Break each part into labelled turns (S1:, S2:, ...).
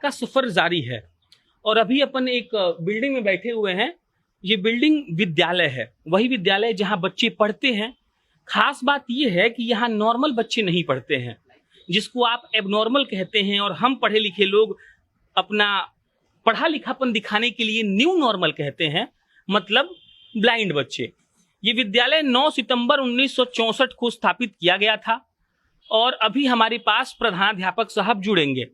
S1: का सफर जारी है और अभी अपन एक बिल्डिंग में बैठे हुए हैं। ये बिल्डिंग विद्यालय है, वही विद्यालय जहां बच्चे पढ़ते हैं। खास बात यह है कि यहाँ नॉर्मल बच्चे नहीं पढ़ते हैं, जिसको आप एबनॉर्मल कहते हैं, और हम पढ़े लिखे लोग अपना पढ़ा लिखापन दिखाने के लिए न्यू नॉर्मल कहते हैं, मतलब ब्लाइंड बच्चे। ये विद्यालय 9 सितंबर 1964 को स्थापित किया गया था और अभी हमारे पास प्रधानाध्यापक साहब जुड़ेंगे।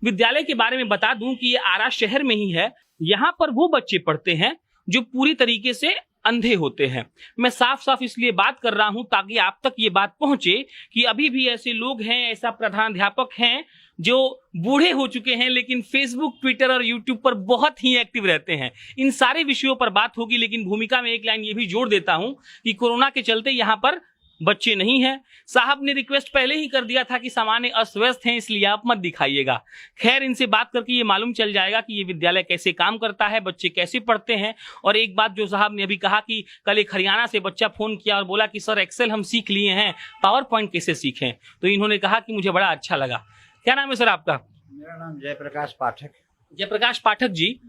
S1: विद्यालय के बारे में बता दूं कि ये आरा शहर में ही है। यहाँ पर वो बच्चे पढ़ते हैं जो पूरी तरीके से अंधे होते हैं। मैं साफ साफ इसलिए बात कर रहा हूं ताकि आप तक ये बात पहुंचे कि अभी भी ऐसे लोग हैं, ऐसा प्रधानाध्यापक हैं जो बूढ़े हो चुके हैं लेकिन फेसबुक, ट्विटर और यूट्यूब पर बहुत ही एक्टिव रहते हैं। इन सारे विषयों पर बात होगी, लेकिन भूमिका में एक लाइन ये भी जोड़ देता हूं कि कोरोना के चलते यहाँ पर बच्चे नहीं हैं। साहब ने रिक्वेस्ट पहले ही कर दिया था कि सामान्य अस्तव्यस्त हैं, इसलिए आप मत दिखाइएगा। खैर, इनसे बात करके ये मालूम चल जाएगा कि ये विद्यालय कैसे काम करता है, बच्चे कैसे पढ़ते हैं। और एक बात जो साहब ने अभी कहा कि कल एक हरियाणा से बच्चा फोन किया और बोला कि सर एक्सेल हम सीख लिए हैं, पावर पॉइंट कैसे सीखें, तो इन्होंने कहा कि मुझे बड़ा अच्छा लगा। क्या नाम है सर आपका?
S2: मेरा नाम जयप्रकाश पाठक।
S1: जयप्रकाश पाठक जी,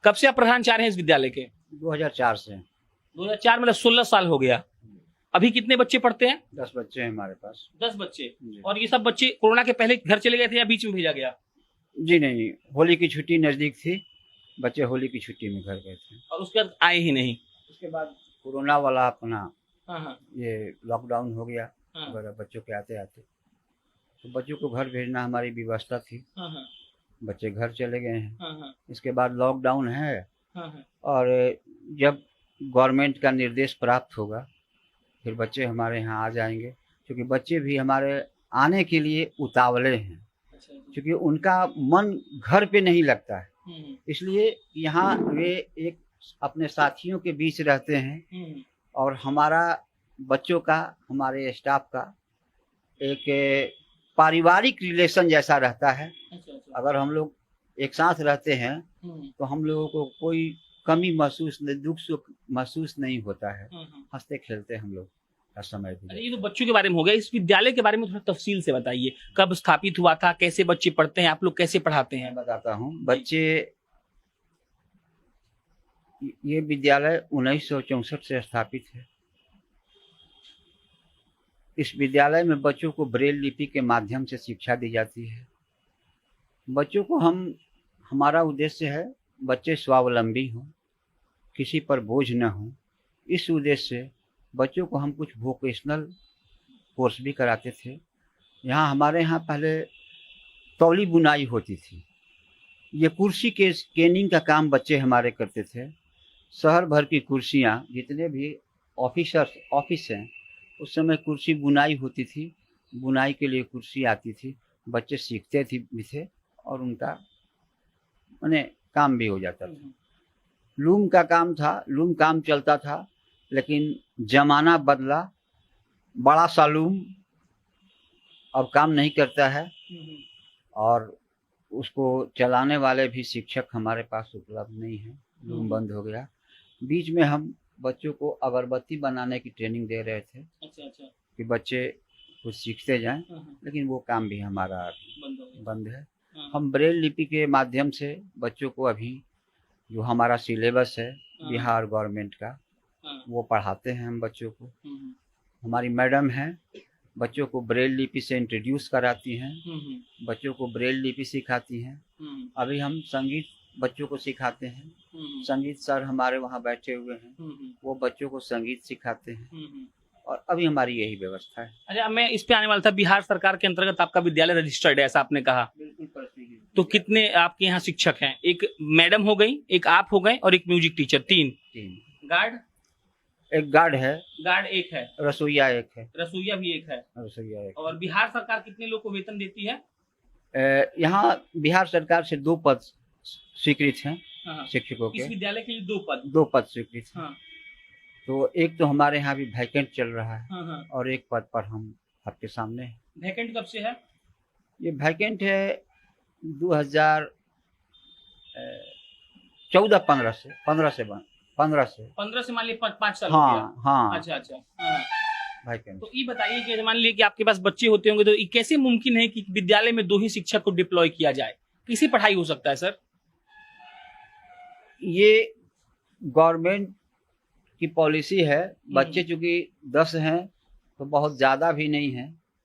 S1: कब से आप प्रधानाचार्य हैं इस विद्यालय के?
S2: 2004 से।
S1: 2004 मतलब 16 साल हो गया। अभी कितने बच्चे पढ़ते हैं?
S2: 10 बच्चे हैं हमारे पास।
S1: 10 बच्चे। और ये सब बच्चे कोरोना के पहले घर चले गए थे या बीच में भेजा गया?
S2: जी नहीं, होली की छुट्टी नजदीक थी, बच्चे होली की छुट्टी में घर गए थे
S1: और उसके बाद आए ही नहीं।
S2: उसके बाद कोरोना वाला अपना
S1: हाँ।
S2: ये लॉकडाउन हो गया।
S1: हाँ।
S2: बच्चों के आते आते तो बच्चों को घर भेजना हमारी व्यवस्था थी।
S1: हाँ।
S2: बच्चे घर चले गए हैं।
S1: हाँ।
S2: इसके बाद लॉकडाउन है
S1: हाँ।
S2: और जब गवर्नमेंट का निर्देश प्राप्त होगा फिर बच्चे हमारे यहाँ आ जाएंगे, क्योंकि बच्चे भी हमारे आने के लिए उतावले हैं, क्योंकि उनका मन घर पे नहीं लगता है, इसलिए यहाँ वे एक अपने साथियों के बीच रहते हैं और हमारा बच्चों का, हमारे स्टाफ का एक पारिवारिक रिलेशन जैसा रहता है। अगर हम लोग एक साथ रहते हैं तो हम लोगों को कोई कमी महसूस नहीं, दुख सुख महसूस नहीं होता है। हंसते खेलते हम लोग का समय भी।
S1: ये तो बच्चों के बारे में हो गया, इस विद्यालय के बारे में थोड़ा तफसील से बताइए। कब स्थापित हुआ था, कैसे बच्चे पढ़ते हैं, आप लोग कैसे पढ़ाते हैं?
S2: मैं बताता हूँ। बच्चे, ये विद्यालय 1964 से स्थापित है। इस विद्यालय में बच्चों को ब्रेल लिपि के माध्यम से शिक्षा दी जाती है। बच्चों को हमारा उद्देश्य है बच्चे स्वावलंबी हों, किसी पर बोझ न हो। इस उद्देश्य से बच्चों को हम कुछ वोकेशनल कोर्स भी कराते थे। हमारे यहाँ पहले तौली बुनाई होती थी। ये कुर्सी के स्कैनिंग का काम बच्चे हमारे करते थे। शहर भर की कुर्सियाँ, जितने भी ऑफिस हैं, उस समय कुर्सी बुनाई होती थी। बुनाई के लिए कुर्सी आती थी, बच्चे सीखते भी थे और उनका माने काम भी हो जाता था। लूम का काम था, लूम काम चलता था, लेकिन जमाना बदला, बड़ा सा लूम अब काम नहीं करता है और उसको चलाने वाले भी शिक्षक हमारे पास उपलब्ध नहीं है। लूम बंद हो गया। बीच में हम बच्चों को अगरबत्ती बनाने की ट्रेनिंग दे रहे थे। अच्छा। कि बच्चे कुछ सीखते जाएं, लेकिन वो काम भी हमारा बंद है। हम ब्रेल लिपि के माध्यम से बच्चों को अभी जो हमारा सिलेबस है बिहार गवर्नमेंट का, वो पढ़ाते हैं हम बच्चों को। हमारी मैडम हैं, बच्चों को ब्रेल लिपि से इंट्रोड्यूस कराती हैं, बच्चों को ब्रेल लिपि सिखाती हैं। अभी हम संगीत बच्चों को सिखाते हैं। संगीत सर हमारे वहाँ बैठे हुए हैं, वो बच्चों को संगीत सिखाते हैं और अभी हमारी यही व्यवस्था है।
S1: अच्छा, मैं इस पे आने वाला था। बिहार सरकार के अंतर्गत आपका विद्यालय रजिस्टर्ड है, ऐसा आपने कहा।
S2: बिल्कुल।
S1: तो कितने आपके यहाँ शिक्षक हैं? एक मैडम हो गई, एक आप हो गए और एक म्यूजिक टीचर, तीन। गार्ड?
S2: एक गार्ड है।
S1: गार्ड एक है।
S2: रसोईया एक है।
S1: रसोइया भी एक है।
S2: रसोईया एक।
S1: और बिहार सरकार कितने लोग को वेतन देती है?
S2: यहाँ बिहार सरकार से 2 पद स्वीकृत हैं शिक्षकों के।
S1: इस विद्यालय के लिए
S2: 2 पद स्वीकृत हैं।
S1: हाँ।
S2: तो एक तो हमारे यहाँ भी वैकेंट चल रहा है और एक पद पर हम आपके सामने हैं।
S1: वैकेंट कब से है?
S2: ये वैकेंट है 2014-15 से 15 से मान लीजिए 5 साल हो गया। हाँ। अच्छा। वैकेंट।
S1: तो ये बताइए कि मान लीजिए कि आपके पास बच्चे होते होंगे, तो ये कैसे मुमकिन है कि विद्यालय में 2 ही शिक्षक को डिप्लॉय किया जाए? कैसी पढ़ाई हो सकता है सर?
S2: ये गवर्नमेंट की पॉलिसी है। बच्चे चूंकि 10 हैं तो बहुत ज़्यादा भी नहीं है,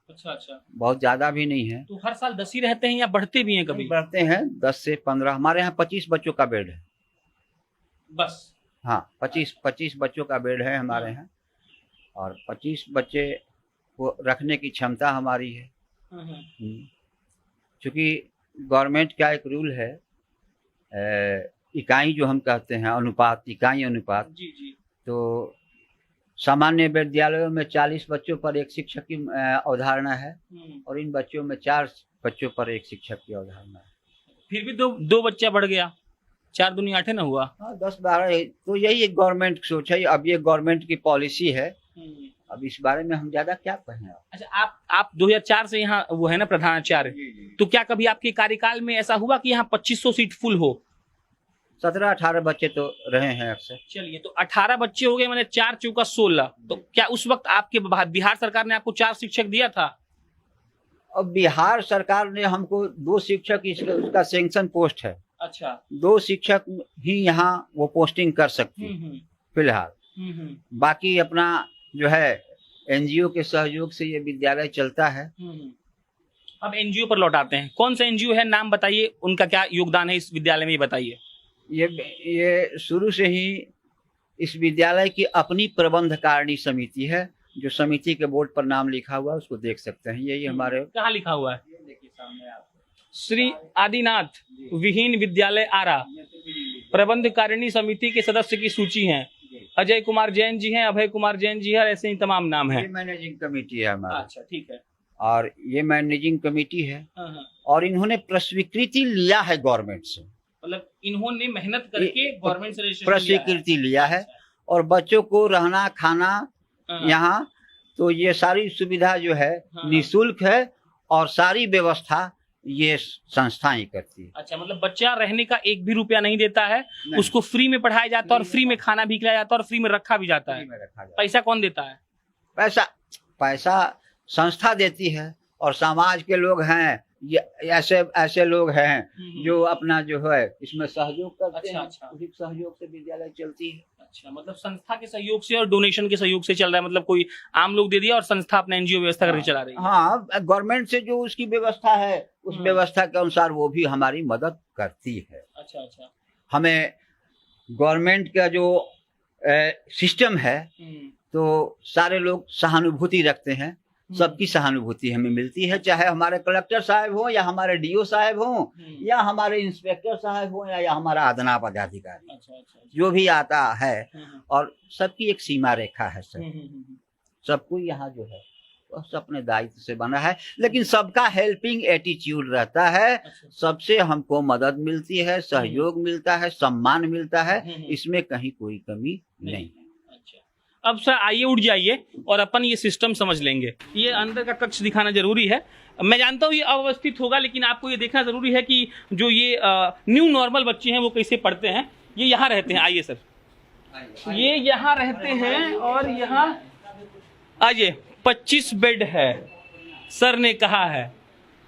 S1: अच्छा।
S2: बहुत ज़्यादा भी नहीं है।
S1: तो हर साल 10 ही रहते हैं या बढ़ते भी हैं कभी?
S2: बढ़ते हैं 10 से 15। हमारे यहाँ 25 बच्चों का बेड है
S1: बस।
S2: हाँ, 25 बच्चों का बेड है हमारे यहाँ, और 25 बच्चे को रखने की क्षमता हमारी है। चूँकि गवर्नमेंट का एक रूल है, इकाई जो हम कहते हैं अनुपात, इकाई अनुपात।
S1: जी।
S2: तो सामान्य विद्यालयों में 40 बच्चों पर एक शिक्षक की अवधारणा है, और इन बच्चों में 4 बच्चों पर एक शिक्षक की अवधारणा है।
S1: फिर भी दो बच्चा बढ़ गया, 4 दूनी 8 ना हुआ।
S2: हाँ, 10-12। तो यही एक गवर्नमेंट सोच है। अब ये गवर्नमेंट की पॉलिसी है, अब इस बारे में हम ज्यादा क्या कहें।
S1: अच्छा, आप 2004 से यहाँ वो है ना प्रधानाचार्य, तो क्या कभी आपके कार्यकाल में ऐसा हुआ कि यहाँ 2500 सीट फुल हो?
S2: 17-18 बच्चे तो रहे हैं अक्सर।
S1: चलिए, तो 18 बच्चे हो गए, मैंने 4 चौका 16। तो क्या उस वक्त आपके बिहार सरकार ने आपको 4 शिक्षक दिया था?
S2: अब बिहार सरकार ने हमको 2 शिक्षक, उसका सैंक्शन पोस्ट है।
S1: अच्छा,
S2: 2 शिक्षक ही यहाँ वो पोस्टिंग कर सकती है फिलहाल। बाकी अपना जो है एनजीओ के सहयोग से ये विद्यालय चलता है।
S1: अब एनजीओ पर लौटाते हैं। कौन सा एनजीओ है, नाम बताइए, उनका क्या योगदान है इस विद्यालय में, बताइए।
S2: ये शुरू से ही इस विद्यालय की अपनी प्रबंधकारिणी समिति है, जो समिति के बोर्ड पर नाम लिखा हुआ है, उसको देख सकते हैं। यही हमारे
S1: कहाँ लिखा हुआ है? देखिए सामने आप, श्री आदिनाथ विहीन विद्यालय आरा प्रबंधकारिणी समिति के सदस्य की सूची है। अजय कुमार जैन जी हैं, अभय कुमार जैन जी है, ऐसे ही तमाम नाम है।
S2: मैनेजिंग कमेटी है हमारा।
S1: अच्छा, ठीक है।
S2: और ये मैनेजिंग कमेटी है, और इन्होंने प्रस्वीकृति लिया है गवर्नमेंट से,
S1: मतलब इन्होंने मेहनत करके गवर्नमेंट से
S2: प्रस्वीकृति लिया है। और बच्चों को रहना खाना यहाँ, तो ये सारी सुविधा जो है निःशुल्क है, और सारी व्यवस्था ये संस्था ही करती है।
S1: अच्छा, मतलब बच्चा रहने का 1 भी रुपया नहीं देता है, उसको फ्री में पढ़ाया जाता है, और फ्री में खाना भी खिलाया जाता है, और फ्री में रखा भी जाता है। पैसा कौन देता है?
S2: पैसा संस्था देती है, और समाज के लोग हैं, ये ऐसे लोग हैं जो अपना जो है इसमें सहयोग करते हैं। उसी सहयोग से विद्यालय चलती है।
S1: अच्छा, मतलब संस्था के सहयोग से और डोनेशन के सहयोग से चल रहा है, मतलब कोई आम लोग दे दिया और संस्था अपना एनजीओ व्यवस्था करके चला रही है।
S2: हाँ, गवर्नमेंट से जो उसकी व्यवस्था है, उस व्यवस्था के अनुसार वो भी हमारी मदद करती है।
S1: अच्छा।
S2: हमें गवर्नमेंट का जो सिस्टम है, तो सारे लोग सहानुभूति रखते हैं, सबकी सहानुभूति हमें मिलती है, चाहे हमारे कलेक्टर साहब हो, या हमारे डीओ साहब हो, या हमारे इंस्पेक्टर साहब हो, या हमारा अदना पदाधिकारी। अच्छा। जो भी आता है, और सबकी एक सीमा रेखा है सर। सबको यहाँ जो है बस अपने दायित्व से बना है, लेकिन सबका हेल्पिंग एटीट्यूड रहता है। सबसे हमको मदद मिलती है, सहयोग मिलता है, सम्मान मिलता है, इसमें कहीं कोई कमी नहीं।
S1: अब सर आइए, उठ जाइए और अपन ये सिस्टम समझ लेंगे। ये अंदर का कक्ष दिखाना जरूरी है। मैं जानता हूँ ये अव्यवस्थित होगा, लेकिन आपको ये देखना जरूरी है कि जो ये न्यू नॉर्मल बच्चे हैं वो कैसे पढ़ते हैं। ये यहाँ रहते हैं, आइए सर, ये यहाँ रहते हैं, और यहाँ आइए 25 बेड है, सर ने कहा है।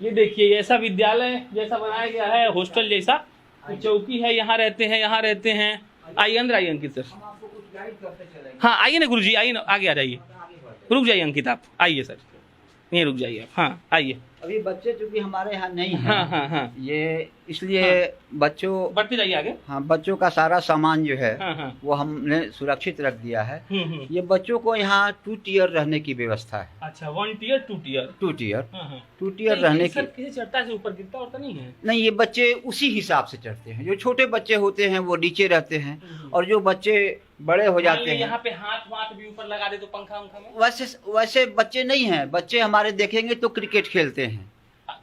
S1: ये देखिए, ऐसा विद्यालय जैसा बनाया गया है, हॉस्टल जैसा, चौकी है, यहाँ रहते हैं। आइए अंदर, आइए अंकित सर। हाँ आइए ना गुरुजी, आइए ना, आगे आ जाइए। रुक जाइए अंकित, आप आइए सर, यहीं रुक जाइए। हाँ आइए।
S2: अभी बच्चे चूंकि हमारे यहाँ नहीं है,
S1: हाँ,
S2: ये इसलिए बच्चों,
S1: बढ़ते जाइए आगे।
S2: हाँ, बच्चों का सारा सामान जो है
S1: वो
S2: हमने सुरक्षित रख दिया है। ये बच्चों को यहाँ 2 टियर रहने की व्यवस्था है।
S1: अच्छा, 1 टियर 2 टियर
S2: रहने की।
S1: किसी चढ़ता से ऊपर गिरता होता नहीं है?
S2: नहीं, ये बच्चे उसी हिसाब से चढ़ते हैं। जो छोटे बच्चे होते हैं वो नीचे रहते हैं, और जो बच्चे बड़े हो जाते हैं,
S1: यहाँ पे हाथ भी ऊपर लगा दे तो पंखा में।
S2: वैसे बच्चे नहीं हैं। बच्चे हमारे देखेंगे तो क्रिकेट खेलते हैं,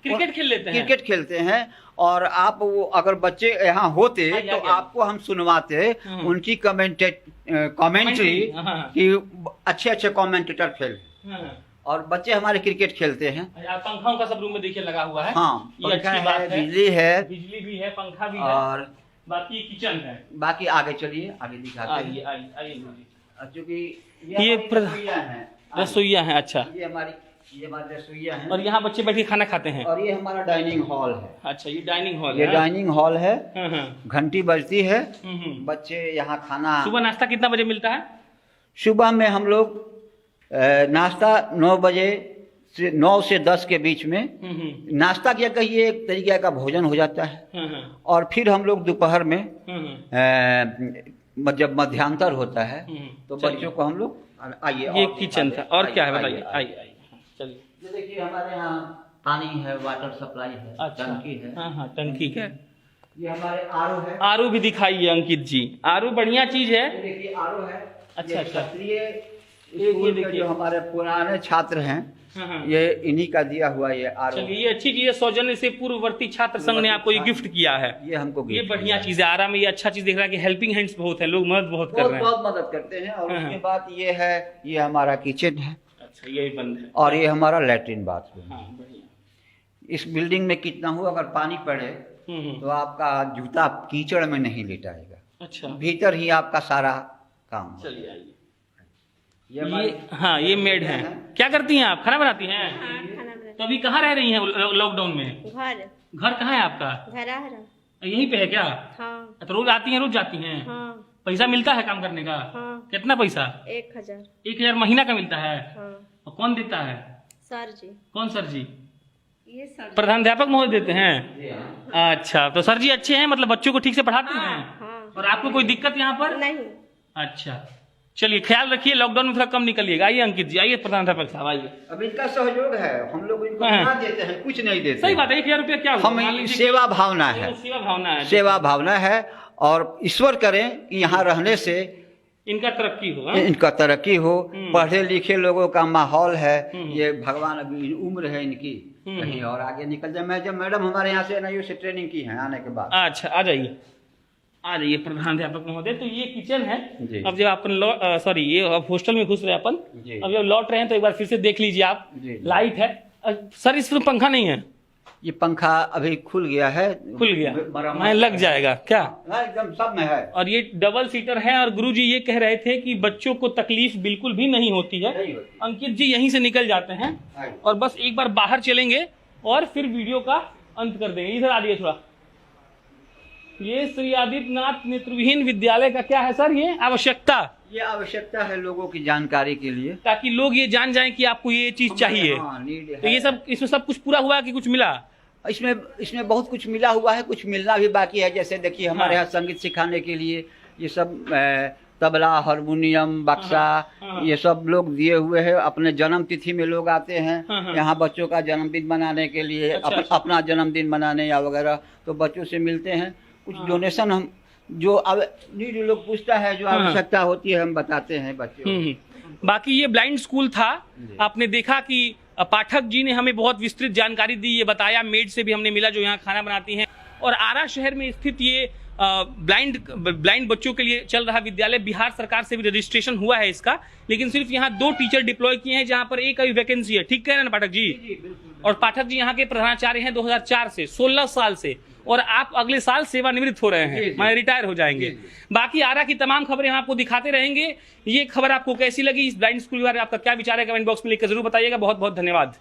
S1: क्रिकेट
S2: खेलते हैं। और आप वो अगर बच्चे यहाँ होते तो आपको हम सुनवाते उनकी कमेंट्री कि अच्छे कमेंटेटर खेल। और बच्चे हमारे क्रिकेट खेलते हैं।
S1: पंखाओं का सब रूम में देखिए लगा हुआ है।
S2: हाँ,
S1: ये अच्छी बात है।
S2: बिजली
S1: भी है, पंखा भी है,
S2: और
S1: बाकी किचन है।
S2: बाकी आगे चलिए, आगे दिखाते हैं।
S1: आइए।
S2: क्योंकि
S1: ये रसोईया है। अच्छा,
S2: ये हमारी ये हमारी रसोईया है
S1: और यहाँ बच्चे बैठ के खाना खाते हैं।
S2: और ये हमारा डाइनिंग हॉल है।
S1: अच्छा, ये डाइनिंग हॉल
S2: ये
S1: है।
S2: डाइनिंग हॉल है। घंटी बजती है,
S1: बच्चे
S2: यहाँ खाना।
S1: सुबह नाश्ता कितना बजे मिलता है?
S2: सुबह में हम लोग नाश्ता 9 बजे से 9 से 10 के बीच में नाश्ता क्या कहिए, एक तरीके का भोजन हो जाता है। और फिर हम लोग दोपहर में जब मध्यांतर होता है तो बच्चों को हम लोग आइए।
S1: ये किचन था, और क्या है बताइए? आइए चलिए।
S2: ये देखिए हमारे यहाँ पानी है, वाटर सप्लाई है।
S1: अच्छा,
S2: टंकी है।
S1: हाँ टंकी है।
S2: ये हमारे आरओ है।
S1: आरओ भी दिखाइए अंकित जी, आरओ बढ़िया चीज है।
S2: ये देखिए आरओ है।
S1: अच्छा,
S2: ये स्कूल के जो हमारे पुराने छात्र हैं, ये इन्हीं का दिया हुआ ये आरओ।
S1: चलिए, ये अच्छी चीज है। सौजन्य से पूर्ववर्ती छात्र संघ ने आपको ये गिफ्ट किया है।
S2: ये हमको
S1: ये बढ़िया चीज है। आरा में ये अच्छा चीज देख रहा है कि हेल्पिंग हैंड्स बहुत है, लोग मदद बहुत कर रहे हैं।
S2: बहुत मदद करते हैं। और उसके बाद ये है, ये हमारा किचन है।
S1: अच्छा, ये बंद है।
S2: और ये हमारा लैट्रिन बाथरूम।
S1: हाँ, बढ़िया।
S2: इस बिल्डिंग में कितना हो, अगर पानी पड़े तो आपका जूता कीचड़ में नहीं लेटाएगा।
S1: अच्छा,
S2: भीतर ही आपका सारा काम।
S1: चलिए आइए।
S2: ये
S1: हाँ, ये मेड है। क्या करती हैं आप? खाना बनाती हैं?
S3: हाँ, खाना बनाते।
S1: तो अभी कहाँ रह रही हैं लॉकडाउन में? घर कहाँ है आपका?
S3: घर
S1: यहीं पे है क्या?
S3: हाँ।
S1: तो रोज आती हैं, रोज जाती हैं?
S3: हाँ।
S1: पैसा मिलता है काम करने का?
S3: हाँ।
S1: कितना पैसा?
S3: 1000।
S1: 1000 महीना का मिलता है?
S3: हाँ।
S1: और कौन देता है?
S3: सर जी।
S1: कौन सर जी?
S3: ये सर
S1: प्रधानाध्यापक महोदय देते हैं? अच्छा, तो सर जी अच्छे हैं, मतलब बच्चों को ठीक से पढ़ाते हैं?
S3: हाँ।
S1: और आपको कोई दिक्कत यहाँ पर?
S3: नहीं।
S1: अच्छा, चलिए ख्याल रखिए, लॉकडाउन में थोड़ा कम निकलिएगा। आइए अंकित जी, आइए प्रधानाध्यापक साहब, आइए।
S2: अब इनका सहयोग है, हम लोग इनको ना देते हैं, कुछ नहीं देते।
S1: सही बात है। 1000 रुपया क्या हुआ?
S2: हम सेवा भावना है।
S1: सेवा भावना है।
S2: सेवा भावना है। और ईश्वर करें कि यहाँ रहने से
S1: इनका तरक्की हो।
S2: इनका तरक्की हो। पढ़े लिखे लोगों का माहौल है। ये भगवान, अभी उम्र है इनकी, कहीं और आगे निकल जाए। मैं जब मैडम हमारे यहाँ से एनआईयू से ट्रेनिंग की है आने के बाद।
S1: अच्छा, आ जाइए प्रधानाध्यापक महोदय। तो ये किचन है।
S2: जी।
S1: अब जब अपन सॉरी, ये अब हॉस्टल में घुस रहे हैं अपन। अब जब लौट रहे हैं तो एक बार फिर से देख लीजिए आप। लाइट है सर, इसमें पंखा नहीं है?
S2: ये पंखा अभी खुल गया है।
S1: खुल गया, मैं लग जाएगा क्या?
S2: एकदम सब में है।
S1: और ये डबल सीटर है। और गुरुजी ये कह रहे थे कि बच्चों को तकलीफ बिल्कुल भी नहीं होती है। अंकित जी यहीं से निकल जाते हैं और बस एक बार बाहर चलेंगे और फिर वीडियो का अंत कर देंगे। इधर आ जाइए थोड़ा। ये श्री आदित्यनाथ नेत्रविहीन विद्यालय का क्या है सर? ये आवश्यकता
S2: है लोगों की जानकारी के लिए,
S1: ताकि लोग ये जान जाएं कि आपको ये चीज चाहिए। तो ये सब, इसमें सब कुछ पूरा हुआ कि कुछ मिला?
S2: इसमें बहुत कुछ मिला हुआ है, कुछ मिलना भी बाकी है। जैसे देखिए हमारे यहाँ संगीत सिखाने के लिए ये सब तबला, हारमोनियम, बक्सा, ये सब लोग दिए हुए हैं। अपने जन्म तिथि में लोग आते हैं यहाँ बच्चों का जन्मदिन मनाने के लिए। अपना जन्मदिन मनाने या वगैरह, तो बच्चों से मिलते हैं। कुछ डोनेशन हम जो अब लोग पूछता है, जो आवश्यकता होती है, हम बताते हैं बच्चों।
S1: बाकी ये ब्लाइंड स्कूल था। आपने देखा कि पाठक जी ने हमें बहुत विस्तृत जानकारी दी, ये बताया। मेड से भी हमने मिला जो यहाँ खाना बनाती हैं। और आरा शहर में स्थित ये ब्लाइंड बच्चों के लिए चल रहा विद्यालय, बिहार सरकार से भी रजिस्ट्रेशन हुआ है इसका। लेकिन सिर्फ यहाँ 2 टीचर डिप्लॉय किए हैं, जहाँ पर एक अभी वैकेंसी है। ठीक कह रहे हैं ना पाठक जी? और पाठक जी यहाँ के प्रधानाचार्य हैं 2004 से, 16 साल से। और आप अगले साल सेवानिवृत्त हो रहे हैं, मैं रिटायर हो जाएंगे। बाकी आरा की तमाम खबरें हम आपको दिखाते रहेंगे। ये खबर आपको कैसी लगी, इस ब्लाइंड स्कूल के बारे में आपका क्या विचार है, कमेंट बॉक्स में लिखकर जरूर बताइएगा। बहुत बहुत धन्यवाद।